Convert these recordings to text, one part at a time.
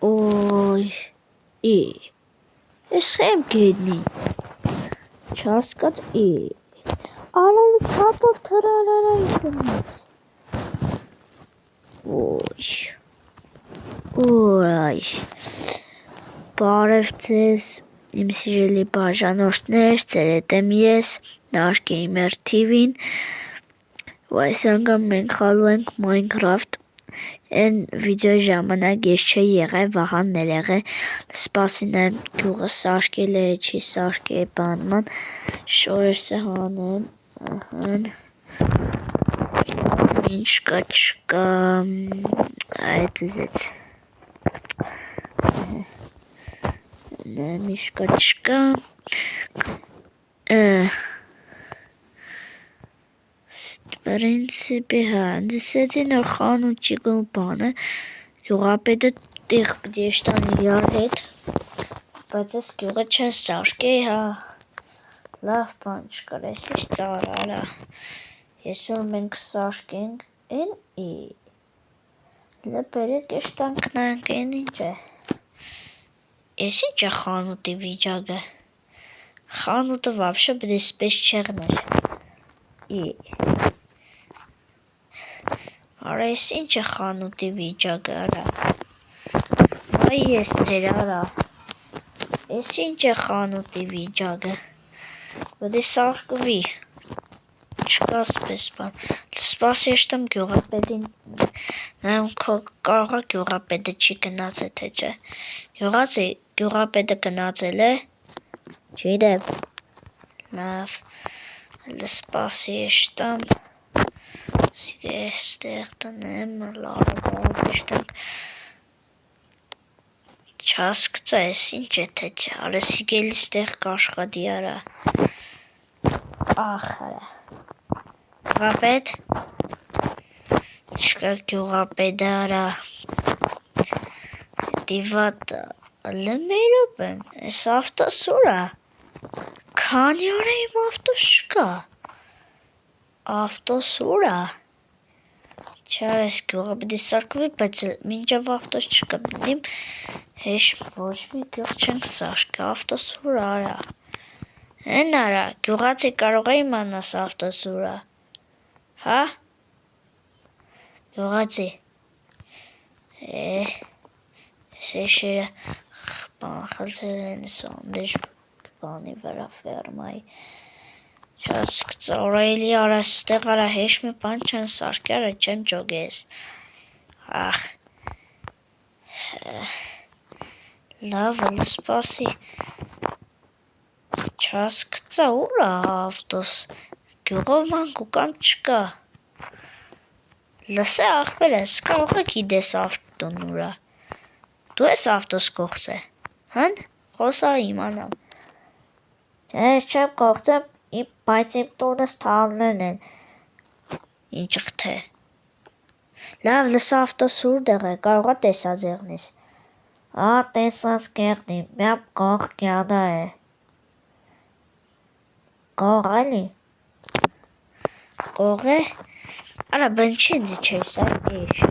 Oy. Ես եմ գետնի։ Չհասկաց Արալը թափով թրարարա իտնից։ Ոյ։ Բարև ձեզ, իմ սիրելի բաժանորդներ, ձեր հետ եմ ես, Nash Gamer TV-ին, ու այս անգամ մենք խաղալու ենք Minecraft, այն վիդեոյի ժամանակ ես չէի եղել, Վահանն էլ սպասին եմ գյուղը սարքել է, չի սարքել, բանման, շորերսը հանեմ, ինչ կա չկա, այդ ուզեց, միշկա չկա, Պրինցիպի դիսեցի նոր խանութի գոպանը, գյուղապետը տեղ պիտի եշտան իրար հետ, բայց ես գյուղը չեն սարքել, լավ բան չկար, ես ինչ ծարարա, եսօր մենք սարքենք, լպերեք եշտանք նանք, են ինչ է, ես ինչ է խանութի վիճակը, խանութը վաբշը պիտի սպես չեղներ, Արա ես ինչ է խանութի վիճակը, արա, այ ես ձեր արա, ես ինչ է խանութի վիճակը, պիտի սարքվի, չկա սպես բան, սպաս եշտեմ գյուղապետին, նայում կարողա գյուղապետը չի գնացել թե չէ, գյուղապետը գնացել է, չիրեմ, լավ, սպաս եշտեմ, Ստեղ տնեմ, լավ եշտենք, չասկծա ես ինչ է թե չէ, արա սիգելի ստեղ կաշխատի արա, ախ արա, գյուղապետ, չկա գյուղապետը արա, դիվատ, լմերոպ եմ, ես ավտոսուրա, քանի օր է իմ ավտոս չկա, ավտոսուրա, Չար ես գյուղը պիտի սարքվի, բայց մինչև ավտոս չկա, պիտիմ հեշ ոչ մի գյուղ չենք սարքել, ավտոսուր արա, են արա, գյուղացի կարող է իմանաս ավտոսուրա, հա, գյուղացի, ես եշերը խլցել են սանդեշ բանի վրա ֆերմայի, Չասկծա, օրայելի արա ստեղ արա հեշ մի բան չեն սարքի արա չեմ ճոգես, ախ, լավ էլ սպասի, չասկծա ուրա ավտոս, գյուղով մանք ու կամ չկա, լսե աղբեր ես, կարող է գիդես ավտոն ուրա, դու ես ավտոս կողցե, հն, խոսա իմանամ, ես չեմ կողցեմ, բայց իմ տունս թալնեն են, ինչ ղթե, լավ լսա ավտոսուր դեղ է, կարող է տեսած եղնես, տեսած կեղնի, միապ կող կյադա է, կող էլի, կող է, արա բն չին ձիչեի սա էշ,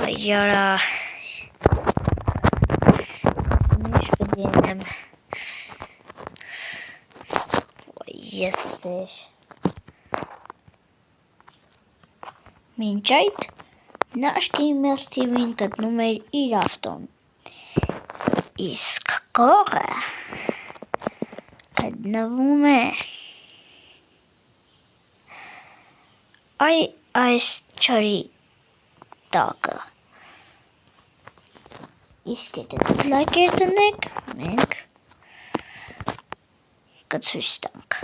այարա, ինչ բդինեմ, Ես ձեր, մինչ այդ, Nash Gamer TV-ին գտնում էր իր ավտոն, իսկ կողը գտնվում է այս չարի տակը, իսկ եթե լայքեր տնեք, մենք կցույց տանք,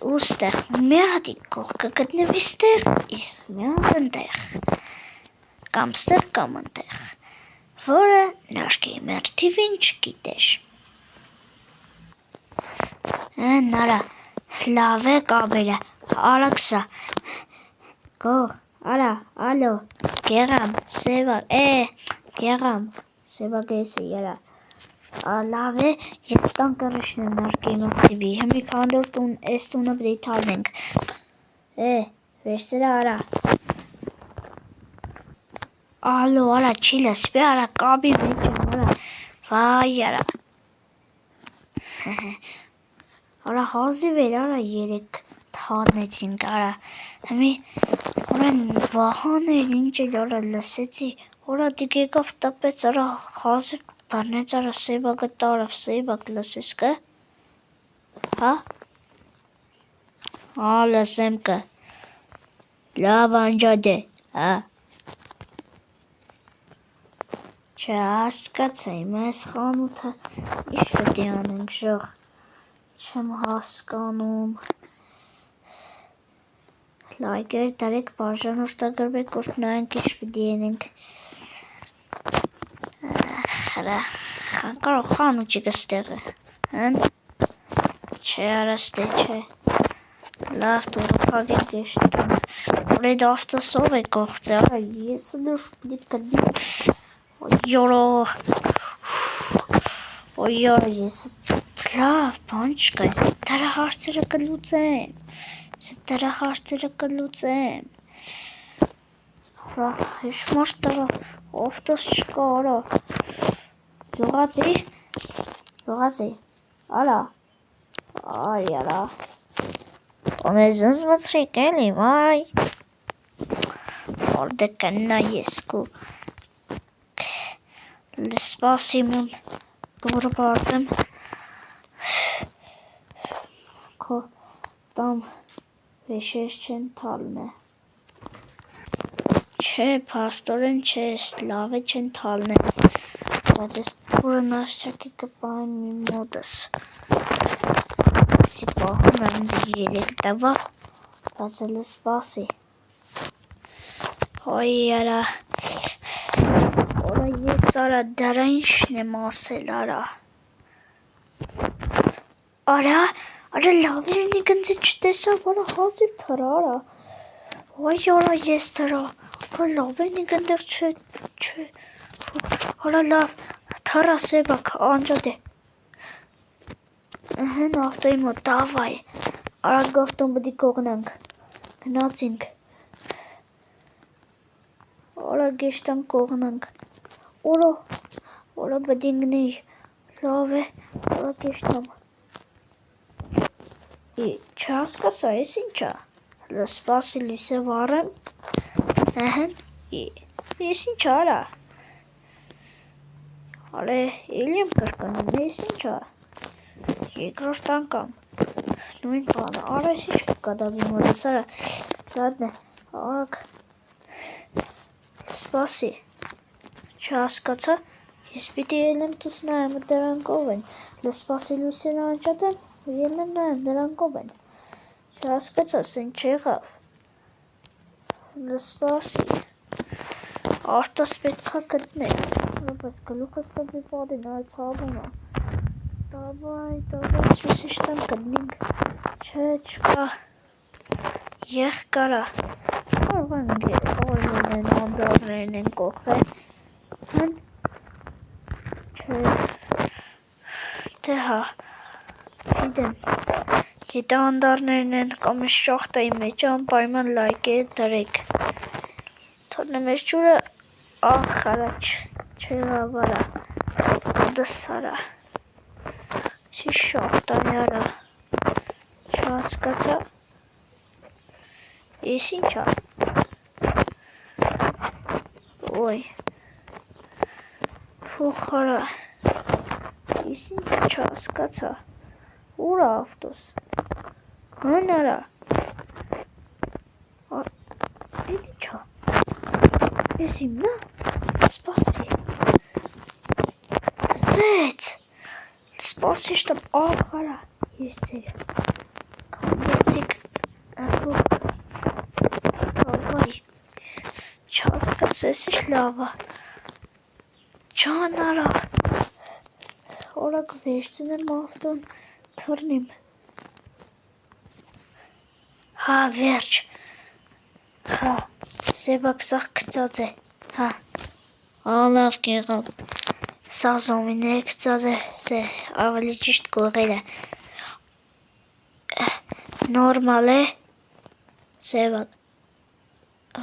ու ստեղ մի հատի կող կգտնվի ստեղ, իսկ մի հատ ընտեղ, կամ ստեղ կամ ընտեղ, որը Nash Gamer TV-ին չգիտեր, նարա, լավ է կաբելը, արաքսա, կող, արա, ալո, գեղամ, սևակ, գեղամ, սևակ եսը երա, լավ է, ես տան կրիշն եմ Nash Gamer TV, հմի կանդոր տուն, ես տունը բդի թալնենք, վերսրա արա, Ալո, արա, չի լսվի, արա, կաբի մեջ եմ, արա, վայ, արա, արա, հազիվ էր, արա, երեք թանեցինք, արա, հիմի, արա, վահան էր, ինչ էր, արա, լսեցի, արա, դիգ եկավ տպեց, արա, հազիվ բռնեց, արա, սեյբակը տարավ, սեյբակ լսես կը, հա, լսեմ կը, լավ անջադ է, հա, չէ, հասկացա, հիմա այս խանութը, ինչ պետք է անենք, ժող, չեմ հասկանում, լայքեր դարեք, բաժանորդագրվեք, որ նայենք ինչ պետք է ենենք, կարող խանութի կստեղը, հն, չէ, արաստե, չէ, լավ դուրը պագեր գեշտում, որ էդ ավտոսով է կողծե, արա, ես նուր պիտի կդիմ, Յորո, օյոր, ես լավ, բան չկա, ես դրա հարցերը կլուծեմ, հրա, հիշմար տրա, ավտոս չկա, արա, յուղացի, արա, այ, արա, տոնես ինձ մծրիկ էլի, վայ,որդը կնա ես կու, Սպասիմ եմ, դուրը բացեմ, քո տամ վեշես չեն թալնե, չէ, պաստորեն չէ, լավ է չեն թալնե, բայց ես դուրը նաշյակի կպահեմ մի մոդս, սի պահում եմ երեք տվա, բայց էլ սպասի, ոյ արա, ես արա դարա ինչն եմ ասել արա, լավ երնի գնձի չտեսավ, արա հազիվ թրա արա, ոյ արա ես թրա, արա լավ երնի գնդեղ չէ, արա լավ, թարա սեբակ, անջադ է, հն ավտոյի մոտ, դավայ, արա գավտոն բդի կողնանք, գնացինք, արա գեշտան կողնանք, Օրա բդինգնի, լավ է, օրա կեշտամ, չհասկասա, ես ինչա, սպասի լույսը վարեմ, ես ինչա, արա, էլի եմ կրկնում, ես ինչա, երկրորդ անգամ, նույն բանը, արա, ես ինչ կկադավի մորս, արա, լադն է, արակ, սպասի, չհասկացա, ես պիտի ելնեմ տուս նայեմ դրանքով են, լսպասի լույսերը անջատեմ, ու ելնեմ նայեմ դրանքով են, չհասկացա, սեն չեղավ, լսպասի, արտաս պետքա գտնել, բայց գլուխս տբի պատին, այ ծավունա, դավայ, ես իշտան գտնինք, չէ, չկա, եղկարա, կարող են անդարներն են կողել, հն, չէ, թե հա, իդեմ, եթե անդարներն են կամ շախտայի մեջ անպայման լայք է դրեք, թորնեմ ես ջուրը, առաջ, չեղավարա, դսարա, չի շախտայի արա, չհասկացա, ես ինչա, ոյ, Ֆուխարա, ես ինչ չհասկացա, ուր ավտոս, հն արա, էդ ինչա, ես իմնա, սպասի, զեց, սպասի շտապ, արա, ես ձեր, կամեցիկ, ավայ, չհասկացես ինչ լավա, Ջան արա, օրակ վերցնեմ ավտոն, թռնիմ, հա, վերջ, հա, սեբակ սաղ կծած է, հա, լավ կեղավ, սաղ զոմիները կծած է, սե, ավելի ճիշտ կողել է, նորմալ է, սեբակ,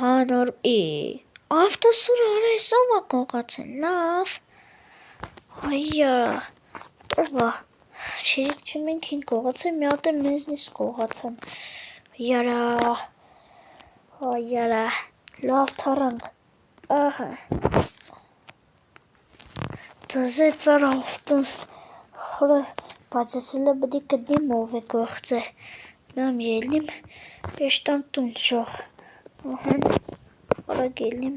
հա, Ավտոսուրը արա էս ովա կողած են, լավ։ Այա, տորվա, շիրիկ չմենք հին կողած են, մի հատ է մեզնիս կողած են։ Այարա, լավ թարանք, ահա։ Դզե ծարա ավտոնս, խորը, բայց ես էլ բդի կդիմ ով է կողծե։ Մամ ելիմ, եշտամ տուն շող, ահան, արա գելիմ,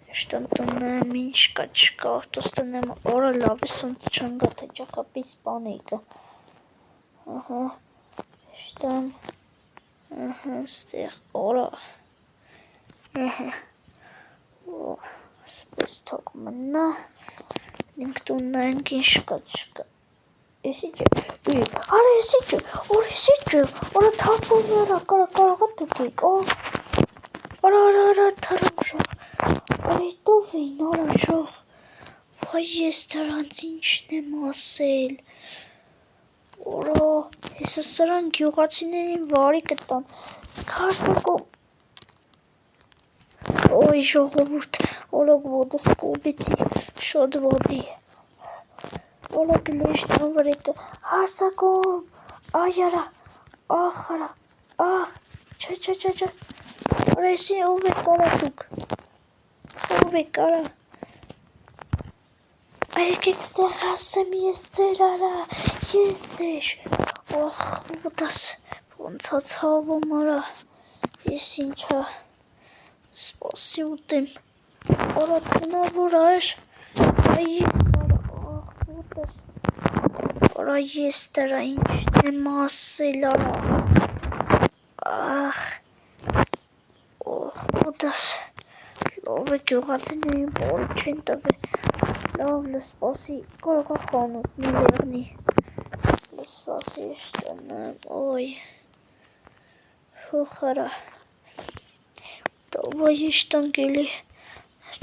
եշտամ տուննայմ ինչ կա չկա, ավտոս տնեմ, արա լավ է սոնց չանգա, թե ճախապից պանեիկը, ահա, եշտամ, ահա, ստեղ, արա, ահա, սպես թող մնա, նինք տուննայնք ինչ կա չկա, եսի ջը, արա եսի ջը, արա թապոներա, կարաղա տուկիկ, արա թարամ շող, արա ետով էին, արա շող, վայ ես դրանց ինչն եմ ասել, արա, հեսը սրան գյուղացիներին վարի կտան, քարտոկո, ոյ ժողովուրդ, արա գվոդս կոբիցի, շոդ վոդի, արա գլեշտան վրեկը, հարցակոմ, այարա, ախ արա, ախ, չա, արա եսի ով է կարա դուք, ով է կարա, այեկեք ստեղ ասեմ ես ձեր արա, ես ձեր, ախ, ոտաս, ոնցա ցավում արա, ես ինչա, սպասի ուտեմ, արա թունավոր այր, ես արա, ախ, ոտաս, արա ես դրա ինչն եմ ասել արա, ախ, ոտաս, լավ է գյուղացիներին բորը չեն տվե, լավ լսպասի, կարողա խանութն լեղնի, լսպասի իշտնեմ, ոյ, հուխ արա, տավա իշտան գելի,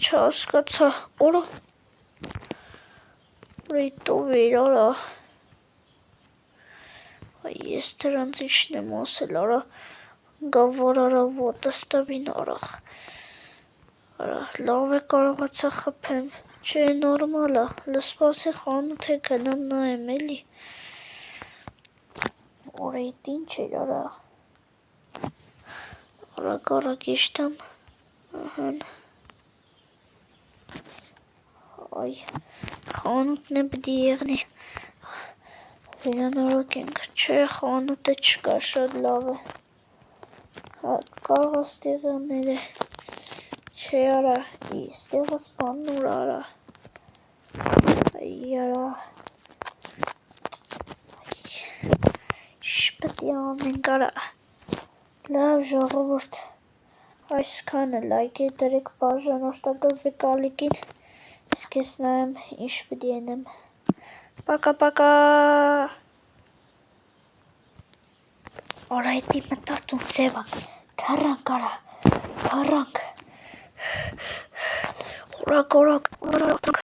չասկացա, արա, ռետով էր արա, ես դրանց ինչն եմ ասել արա, գավար արա ոտս տվին արախ, արա, լավ է կարողացա խպեմ, չէ նորմալ է, լսպասի խանութ է գնամ նայեմ էլի, արա իտ ինչ էր արա, արագ իշտամ, ահան, այ, խանութն է բդի եղնի, վերանորոք ենք, չէ խանութը չկա, շատ լավ է, կարող ստեղաներ է, չէ արա, ստեղը սպաննուր արա, այարա, շպտի ամենք արա, լավ ժողովուրդ, այսքանը լայք է դրեք բաժան որդագլվեք ալիքին, իսկ ես նայեմ ինչ պդի ենեմ, պակա, արա էտի մտարտուն սևակ, թարանք արա, թարանք, օրակ,